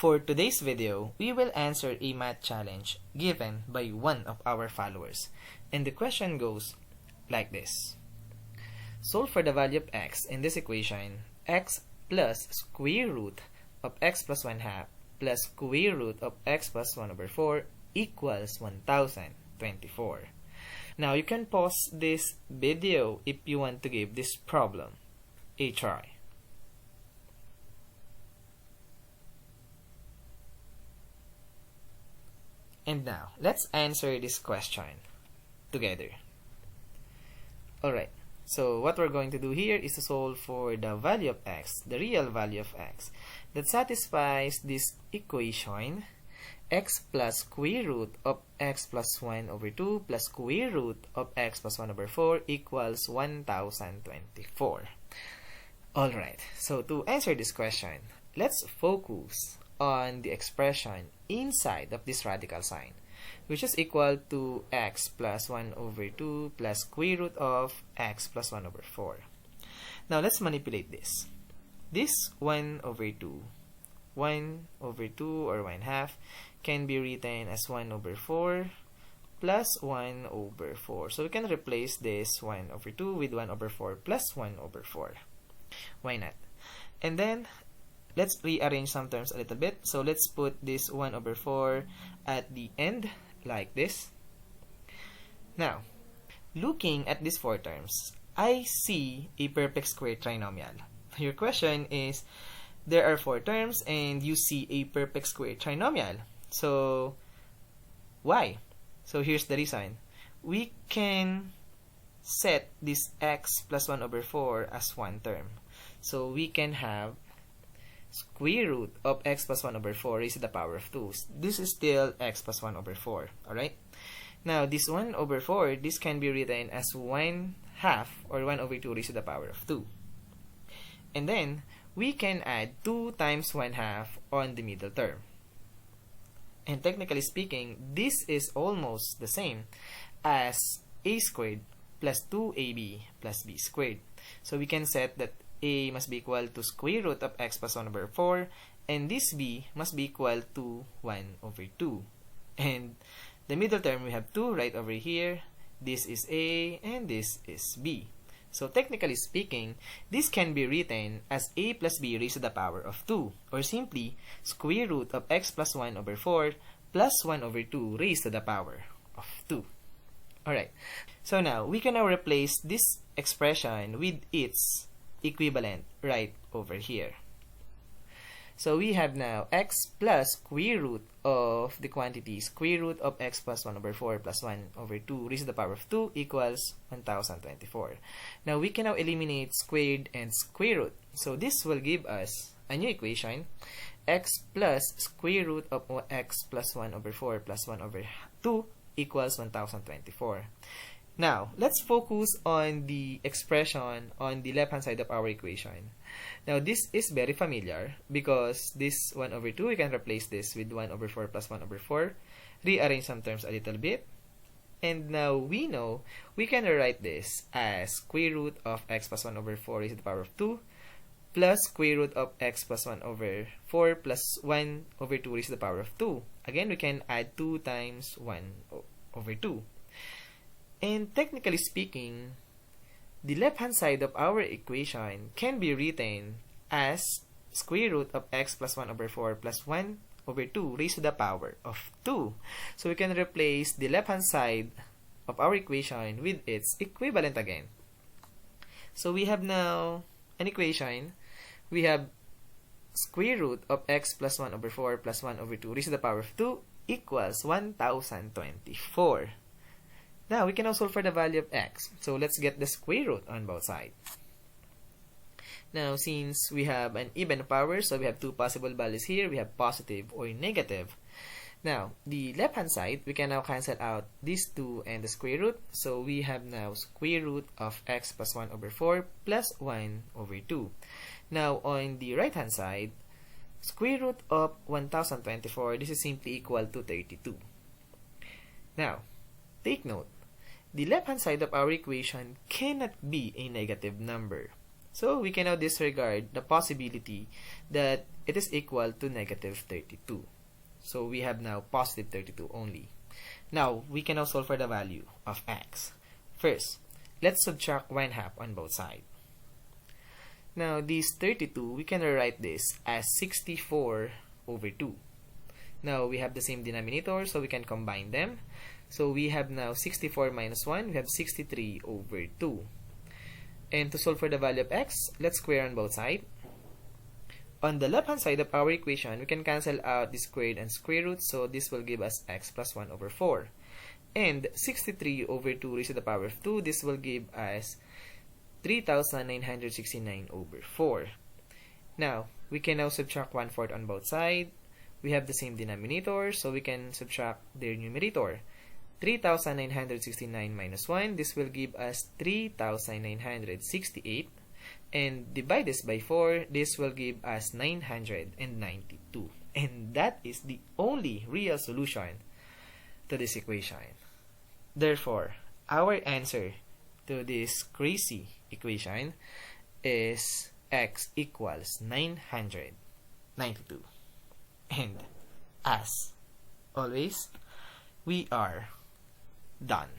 For today's video, we will answer a math challenge given by one of our followers. And the question goes like this. Solve for the value of x in this equation, x plus square root of x plus 1/2 plus square root of x plus 1/4 equals 1024. Now you can pause this video if you want to give this problem a try. And now, let's answer this question together. Alright, so what we're going to do here is to solve for the value of x, the real value of x, that satisfies this equation, x plus square root of x plus 1/2 plus square root of x plus 1/4 equals 1024. Alright, so to answer this question, let's focus on the expression inside of this radical sign, which is equal to x plus 1/2 plus square root of x plus 1/4. Now let's manipulate this. This 1/2 or 1/2 can be written as 1/4 plus 1/4. So we can replace this 1/2 with 1/4 plus 1/4. Why not? And then let's rearrange some terms a little bit. So let's put this 1/4 at the end like this. Now, looking at these four terms, I see a perfect square trinomial. Your question is, there are four terms and you see a perfect square trinomial. So, why? So here's the reason. We can set this x plus 1/4 as one term. So we can have square root of x plus 1/4 raised to the power of 2. This is still x plus 1/4. Alright? Now, this 1/4, this can be written as 1/2 or 1/2 raised to the power of 2. And then, we can add 2 times 1/2 on the middle term. And technically speaking, this is almost the same as a squared plus 2ab plus b squared. So we can set that a must be equal to square root of x plus 1/4, and this b must be equal to 1/2. And the middle term, we have 2 right over here. This is a, and this is b. So technically speaking, this can be written as a plus b raised to the power of 2, or simply square root of x plus 1/4 plus 1/2 raised to the power of 2. Alright, so now we can now replace this expression with its equivalent right over here. So we have now x plus square root of the quantity square root of x plus 1/4 plus 1/2 raised to the power of 2 equals 1024. Now we can now eliminate squared and square root. So this will give us a new equation, x plus square root of x plus 1/4 plus 1/2 equals 1024. Now, let's focus on the expression on the left-hand side of our equation. Now, this is very familiar because this 1/2, we can replace this with 1/4 plus 1/4, rearrange some terms a little bit, and now we know we can write this as square root of x plus 1/4 raised to the power of 2 plus square root of x plus 1/4 plus 1/2 raised to the power of 2. Again, we can add 2 times 1/2. And technically speaking, the left-hand side of our equation can be written as square root of x plus 1/4 plus 1/2 raised to the power of 2. So we can replace the left-hand side of our equation with its equivalent again. So we have now an equation. We have square root of x plus 1/4 plus 1/2 raised to the power of 2 equals 1024. Now, we can now solve for the value of x. So, let's get the square root on both sides. Now, since we have an even power, so we have 2 possible values here. We have positive or negative. Now, the left-hand side, we can now cancel out these 2 and the square root. So, we have now square root of x plus 1/4 plus 1/2. Now, on the right-hand side, square root of 1024, this is simply equal to 32. Now, take note. The left-hand side of our equation cannot be a negative number. So we can now disregard the possibility that it is equal to negative 32. So we have now positive 32 only. Now, we can now solve for the value of x. First, let's subtract 1/2 on both sides. Now, this 32, we can rewrite this as 64 over 2. Now, we have the same denominator, so we can combine them. So, we have now 64 minus 1, we have 63 over 2. And to solve for the value of x, let's square on both sides. On the left-hand side of our equation, we can cancel out the squared and square root, so this will give us x plus 1 over 4. And 63 over 2 raised to the power of 2, this will give us 3,969 over 4. Now, we can now subtract 1/4 on both sides. We have the same denominator, so we can subtract their numerator. 3,969 minus 1, this will give us 3,968. And divide this by 4, this will give us 992. And that is the only real solution to this equation. Therefore, our answer to this crazy equation is x equals 992. And as always, we are done.